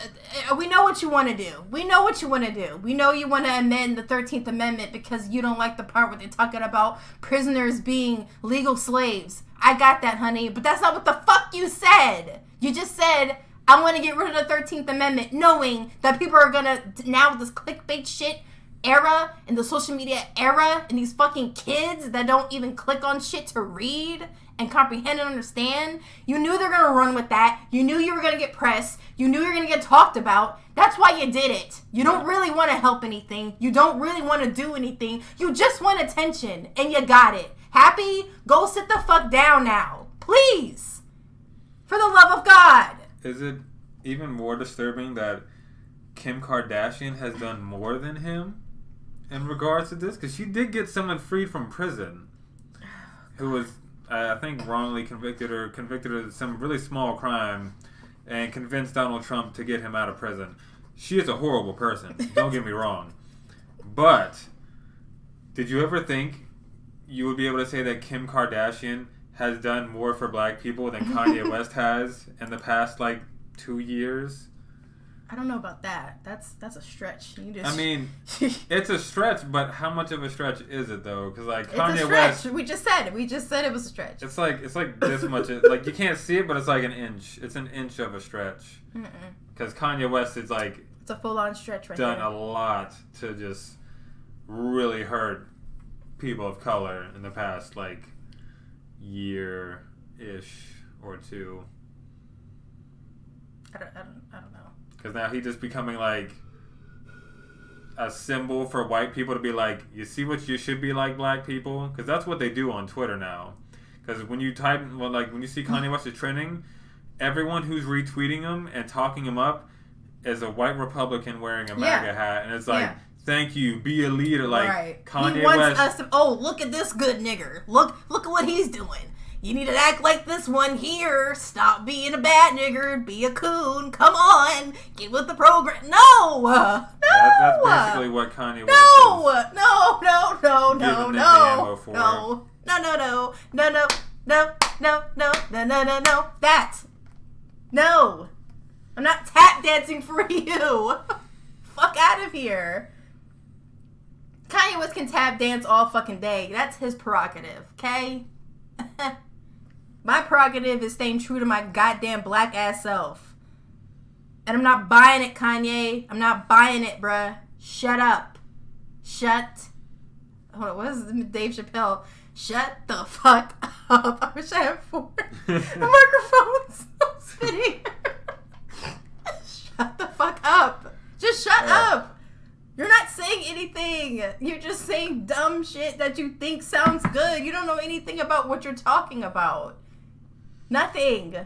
Speaker 1: we know what you want to do. We know what you want to do. We know you want to amend the 13th Amendment because you don't like the part where they're talking about prisoners being legal slaves. I got that, honey. But that's not what the fuck you said. You just said, I want to get rid of the 13th Amendment, knowing that people are going to, now with this clickbait shit era and the social media era and these fucking kids that don't even click on shit to read and comprehend and understand, you knew they're going to run with that. You knew you were going to get pressed. You knew you were going to get talked about. That's why you did it. You don't really want to help anything. You don't really want to do anything. You just want attention, and you got it. Happy? Go sit the fuck down now. Please. For the love of God.
Speaker 2: Is it even more disturbing that Kim Kardashian has done more than him in regards to this? Because she did get someone freed from prison who was, I think, wrongly convicted of some really small crime and convinced Donald Trump to get him out of prison. She is a horrible person. Don't get me wrong. But did you ever think you would be able to say that Kim Kardashian has done more for black people than Kanye West has in the past, 2 years?
Speaker 1: I don't know about that. That's a stretch.
Speaker 2: I mean, it's a stretch, but how much of a stretch is it though? Because
Speaker 1: Kanye West, we just said it. We just said it was a stretch.
Speaker 2: It's like this much. You can't see it, but it's like an inch. It's an inch of a stretch. Because Kanye West is
Speaker 1: it's a full-on stretch right
Speaker 2: done
Speaker 1: there.
Speaker 2: a lot to just really hurt people of color in the past year-ish or two.
Speaker 1: I don't know.
Speaker 2: Because now he's just becoming a symbol for white people to be you see what you should be like black people? Because that's what they do on Twitter now. Because when you type, when you see Kanye West is trending, everyone who's retweeting him and talking him up is a white Republican wearing a MAGA hat. And it's thank you, be a leader.
Speaker 1: Right.
Speaker 2: Kanye
Speaker 1: he wants
Speaker 2: West.
Speaker 1: us to, look at this good nigger. Look at what he's doing. You need to act like this one here. Stop being a bad nigger. Be a coon. Come on. Get with the program. No.
Speaker 2: That's basically what Kanye West is.
Speaker 1: No. That. No. I'm not tap dancing for you. Fuck out of here. Kanye West can tap dance all fucking day. That's his prerogative, okay? My prerogative is staying true to my goddamn black ass self. And I'm not buying it, Kanye. I'm not buying it, bruh. Shut up. Hold on, what is this? Dave Chappelle? Shut the fuck up. I wish I had 4 microphones. I'm spitting. Shut the fuck up. Just shut up. You're not saying anything. You're just saying dumb shit that you think sounds good. You don't know anything about what you're talking about. Nothing at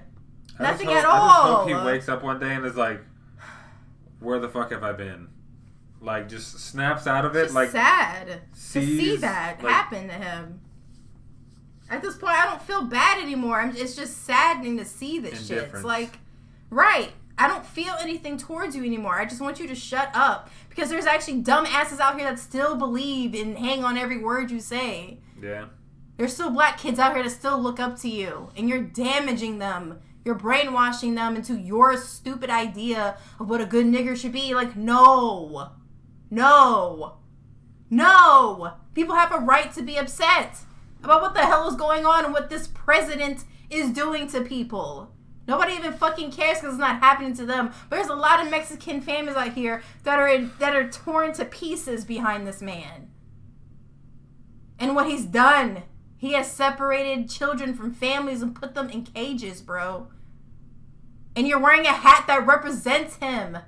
Speaker 1: all.
Speaker 2: I just hope he wakes up one day and is where the fuck have I been? Just snaps out of it.
Speaker 1: It's sad to see that happen to him. At this point, I don't feel bad anymore. It's just saddening to see this shit. It's right. I don't feel anything towards you anymore. I just want you to shut up. Because there's actually dumb asses out here that still believe and hang on every word you say.
Speaker 2: Yeah.
Speaker 1: There's still black kids out here that still look up to you. And you're damaging them. You're brainwashing them into your stupid idea of what a good nigger should be. No. People have a right to be upset about what the hell is going on and what this president is doing to people. Nobody even fucking cares because it's not happening to them. But there's a lot of Mexican families out here that are torn to pieces behind this man. And what he's done, he has separated children from families and put them in cages, bro. And you're wearing a hat that represents him.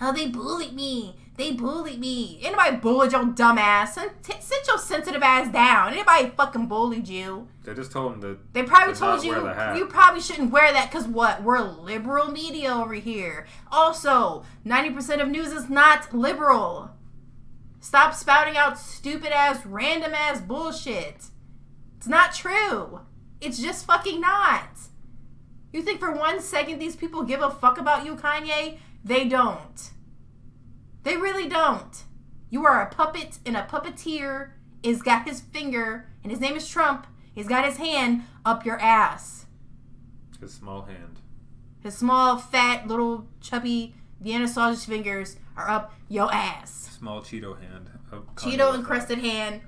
Speaker 1: Oh, they bullied me. Ain't nobody bullied your dumb ass. Sit your sensitive ass down. Anybody fucking bullied you.
Speaker 2: They just told him that.
Speaker 1: They probably told you you probably shouldn't wear that because what? We're liberal media over here. Also, 90% of news is not liberal. Stop spouting out stupid ass, random ass bullshit. It's not true. It's just fucking not. You think for 1 second these people give a fuck about you, Kanye? They don't. They really don't. You are a puppet, and a puppeteer is got his finger, and his name is Trump. He's got his hand up your ass.
Speaker 2: His small hand.
Speaker 1: His small, fat, little, chubby, Vienna sausage fingers are up your ass.
Speaker 2: Small Cheeto hand.
Speaker 1: Cheeto encrusted hand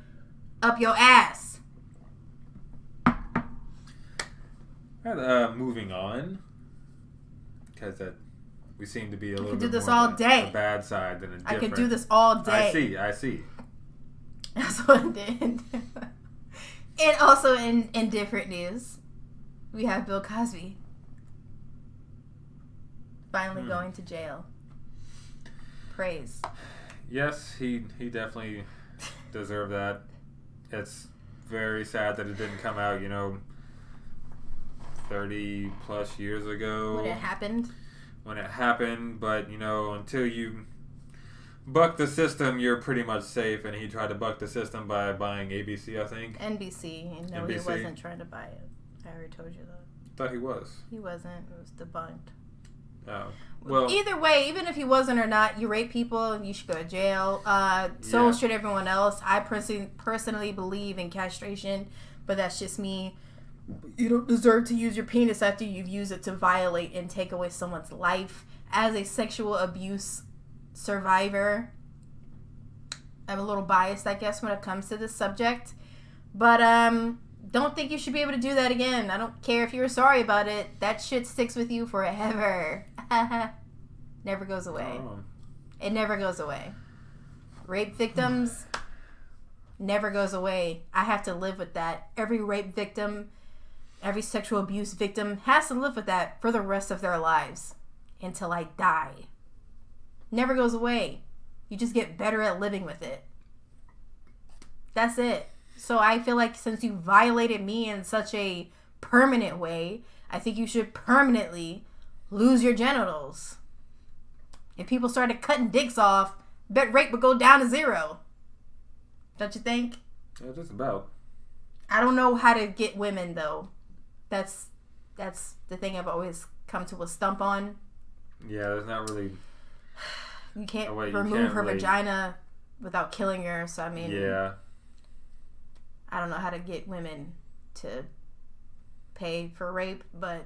Speaker 1: up your ass.
Speaker 2: Moving on. Because we seem to be a little bit
Speaker 1: do this
Speaker 2: more
Speaker 1: all
Speaker 2: on
Speaker 1: day.
Speaker 2: The bad side than indifferent.
Speaker 1: I could do this all day.
Speaker 2: I see.
Speaker 1: That's what I did. And also in different news, we have Bill Cosby finally going to jail. Praise.
Speaker 2: Yes, he definitely deserved that. It's very sad that it didn't come out, 30 plus years ago. When it happened, but until you buck the system, you're pretty much safe. And he tried to buck the system by buying ABC, I think.
Speaker 1: NBC. No,
Speaker 2: NBC.
Speaker 1: He wasn't trying to buy it. I already told you that.
Speaker 2: Thought he was.
Speaker 1: He wasn't. It was debunked.
Speaker 2: Oh. Well,
Speaker 1: either way, even if he wasn't or not, you rape people, you should go to jail. So should everyone else. I personally believe in castration, but that's just me. You don't deserve to use your penis after you've used it to violate and take away someone's life. As a sexual abuse survivor, I'm a little biased, I guess, when it comes to this subject. But don't think you should be able to do that again. I don't care if you're sorry about it. That shit sticks with you forever. Never goes away.
Speaker 2: Oh.
Speaker 1: It never goes away. Rape victims never goes away. I have to live with that. Every rape victim, every sexual abuse victim has to live with that for the rest of their lives until I die. Never goes away. You just get better at living with it. That's it. So I feel like since you violated me in such a permanent way, I think you should permanently lose your genitals. If people started cutting dicks off, bet rape would go down to 0. Don't you think?
Speaker 2: Yeah, just about.
Speaker 1: I don't know how to get women though. That's the thing I've always come to a stump on.
Speaker 2: Yeah, there's not really.
Speaker 1: You can't remove her vagina without killing her. So I mean,
Speaker 2: yeah.
Speaker 1: I don't know how to get women to pay for rape, but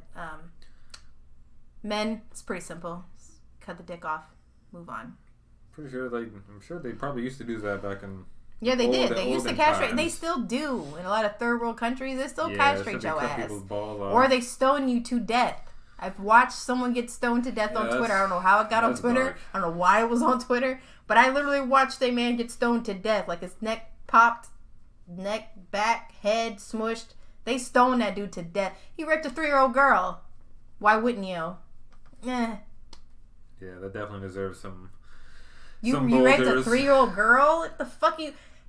Speaker 1: men, it's pretty simple. Just cut the dick off, move on.
Speaker 2: Pretty sure I'm sure they probably used to do that back in.
Speaker 1: Yeah, they did. They used to castrate.
Speaker 2: Times.
Speaker 1: They still do in a lot of third world countries. They still castrate your ass,
Speaker 2: or
Speaker 1: or they stone you to death. I've watched someone get stoned to death on Twitter. I don't know how it got on Twitter.
Speaker 2: Dark.
Speaker 1: I don't know why it was on Twitter, but I literally watched a man get stoned to death. Like his neck popped, neck, back, head smushed. They stoned that dude to death. He raped a 3-year-old girl. Why wouldn't you?
Speaker 2: Yeah, that definitely deserves some.
Speaker 1: You raped a 3-year-old girl? What the fuck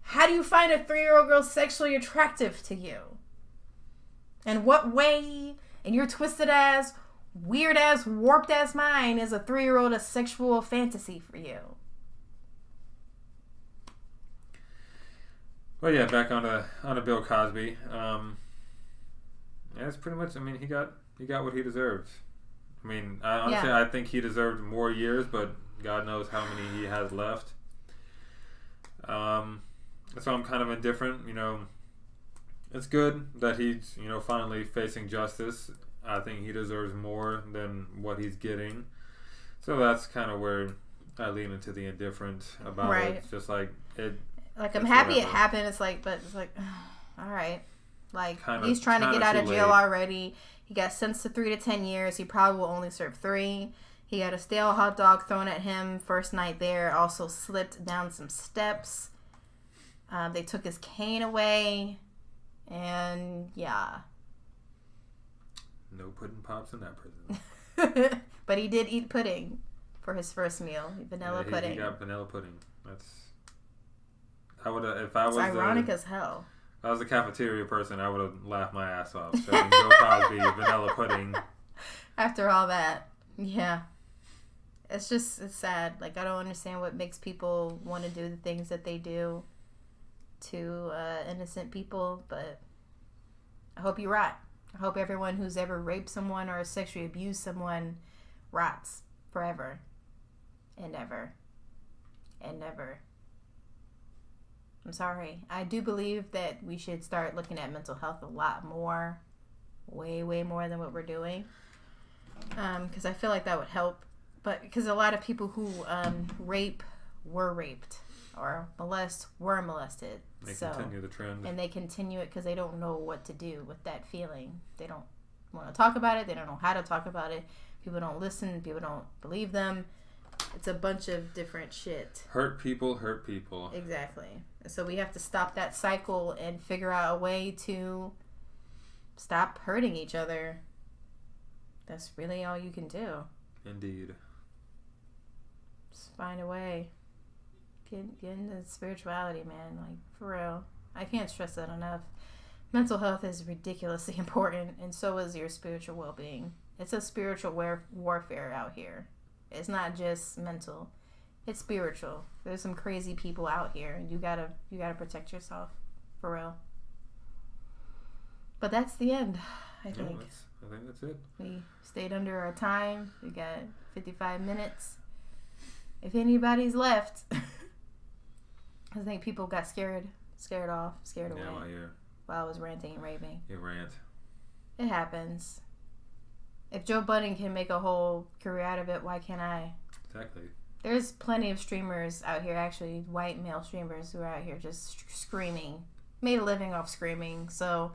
Speaker 1: how do you find a 3-year-old girl sexually attractive to you? In what way, in your twisted ass, weird ass, warped ass mind, is a 3-year-old a sexual fantasy for you?
Speaker 2: Well, yeah, back on to Bill Cosby. Yeah, it's pretty much. I mean, he got what he deserved. I mean, honestly, I think he deserved more years, but God knows how many he has left. So I'm kind of indifferent. You know, it's good that he's finally facing justice. I think he deserves more than what he's getting. So that's kind of where I lean into the indifferent about it. It's just like it.
Speaker 1: Like, I'm happy it happened. It's like, all right. Like, he's trying to get out of jail already. He got sentenced to 3 to 10 years. He probably will only serve 3. He had a stale hot dog thrown at him first night there. Also slipped down some steps. They took his cane away. And, yeah.
Speaker 2: No pudding pops in that prison.
Speaker 1: But he did eat pudding for his first meal. Vanilla pudding. He
Speaker 2: got vanilla pudding. I would have, if I was.
Speaker 1: It's ironic as hell.
Speaker 2: If I was a cafeteria person, I would have laughed my ass off. Serving Bill Cosby vanilla pudding.
Speaker 1: After all that, yeah. It's sad. Like, I don't understand what makes people want to do the things that they do to innocent people, but I hope you rot. I hope everyone who's ever raped someone or sexually abused someone rots forever and ever and never. I'm sorry. I do believe that we should start looking at mental health a lot more. Way, way more than what we're doing. Because I feel like that would help. But because a lot of people who rape were raped. Or molest were molested.
Speaker 2: They continue the trend.
Speaker 1: And they continue it because they don't know what to do with that feeling. They don't want to talk about it. They don't know how to talk about it. People don't listen. People don't believe them. It's a bunch of different shit.
Speaker 2: Hurt people hurt people.
Speaker 1: Exactly. So we have to stop that cycle and figure out a way to stop hurting each other. That's really all you can do.
Speaker 2: Indeed.
Speaker 1: Just find a way. Get into spirituality, man. Like, for real. I can't stress that enough. Mental health is ridiculously important, and so is your spiritual well-being. It's a spiritual warfare out here. It's not just mental. It's spiritual. There's some crazy people out here, and you gotta protect yourself. For real. But that's the end. I think
Speaker 2: that's it.
Speaker 1: We stayed under our time. We got 55 minutes. If anybody's left, I think people got scared away while I was ranting and raving.
Speaker 2: You rant.
Speaker 1: It happens. If Joe Budden can make a whole career out of it, why can't I?
Speaker 2: Exactly.
Speaker 1: There's plenty of streamers out here, actually, white male streamers who are out here just screaming. Made a living off screaming. So,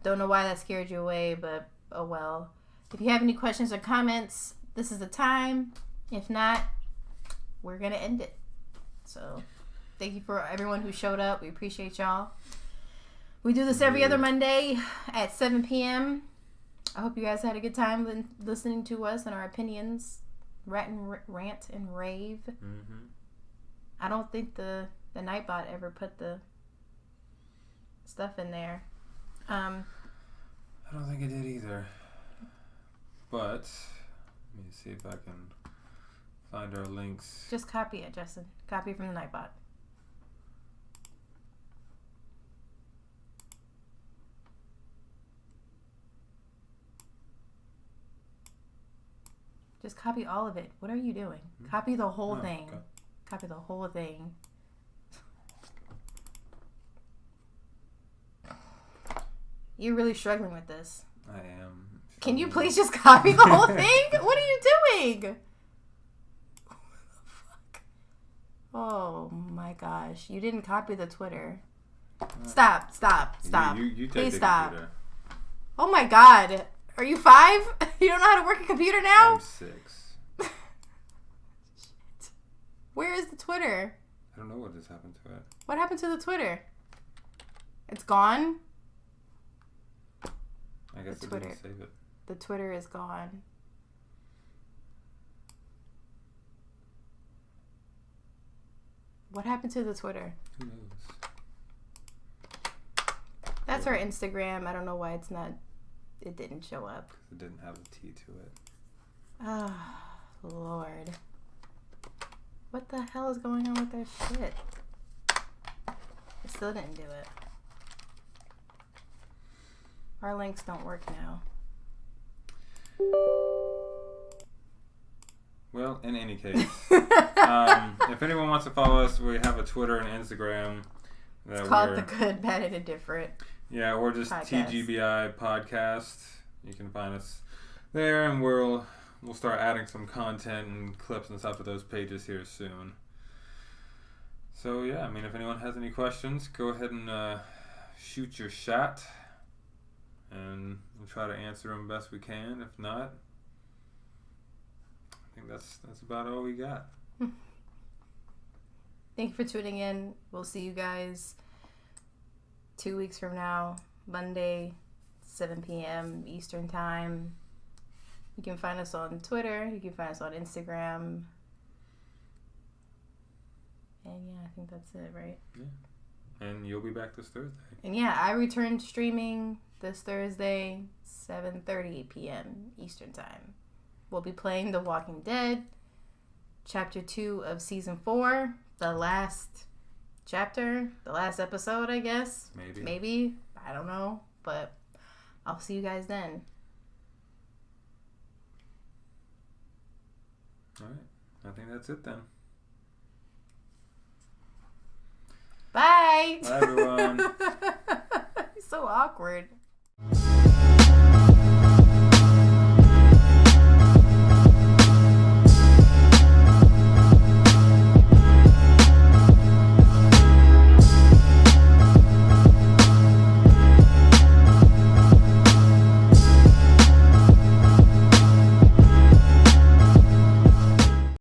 Speaker 1: don't know why that scared you away, but oh well. If you have any questions or comments, this is the time. If not, we're going to end it. So, thank you for everyone who showed up. We appreciate y'all. We do this every other Monday at 7 p.m. I hope you guys had a good time listening to us and our opinions. Rant and rave. Mm-hmm. I don't think the Nightbot ever put the stuff in there.
Speaker 2: I don't think it did either. But let me see if I can find our links.
Speaker 1: Just copy it, Justin. Copy from the Nightbot. Just copy all of it. What are you doing? Copy the whole thing. Okay. Copy the whole thing. You're really struggling with this.
Speaker 2: I am.
Speaker 1: Can you please just copy the whole thing? What are you doing? What the fuck? Oh my gosh. You didn't copy the Twitter. Stop.
Speaker 2: You
Speaker 1: please
Speaker 2: take
Speaker 1: stop.
Speaker 2: Computer.
Speaker 1: Oh my god. Are you 5? You don't know how to work a computer now?
Speaker 2: I'm 6.
Speaker 1: Shit. Where is the Twitter?
Speaker 2: I don't know what just happened to it.
Speaker 1: What happened to the Twitter? It's gone?
Speaker 2: I guess it didn't save it.
Speaker 1: The Twitter is gone. What happened to the Twitter?
Speaker 2: Who knows?
Speaker 1: That's our Instagram. I don't know why it didn't show up.
Speaker 2: Because it didn't have a T to it.
Speaker 1: Oh, Lord. What the hell is going on with their shit? It still didn't do it. Our links don't work now.
Speaker 2: Well, in any case, if anyone wants to follow us, we have a Twitter and Instagram.
Speaker 1: It's called The Good, Bad, and Indifferent.
Speaker 2: Yeah, or just TGBI Podcast. You can find us there, and we'll start adding some content and clips and stuff to those pages here soon. So yeah, I mean, if anyone has any questions, go ahead and shoot your shot, and we'll try to answer them best we can. If not, I think that's about all we got.
Speaker 1: Thank you for tuning in. We'll see you guys 2 weeks from now, Monday, 7 p.m. Eastern Time. You can find us on Twitter. You can find us on Instagram. And yeah, I think that's it, right?
Speaker 2: Yeah. And you'll be back this Thursday.
Speaker 1: And yeah, I return streaming this Thursday, 7:30 p.m. Eastern Time. We'll be playing The Walking Dead, Chapter 2 of Season 4. The last chapter, the last episode, I guess. Maybe. I don't know. But I'll see you guys then.
Speaker 2: All right. I think that's it then.
Speaker 1: Bye.
Speaker 2: Bye, everyone.
Speaker 1: So awkward.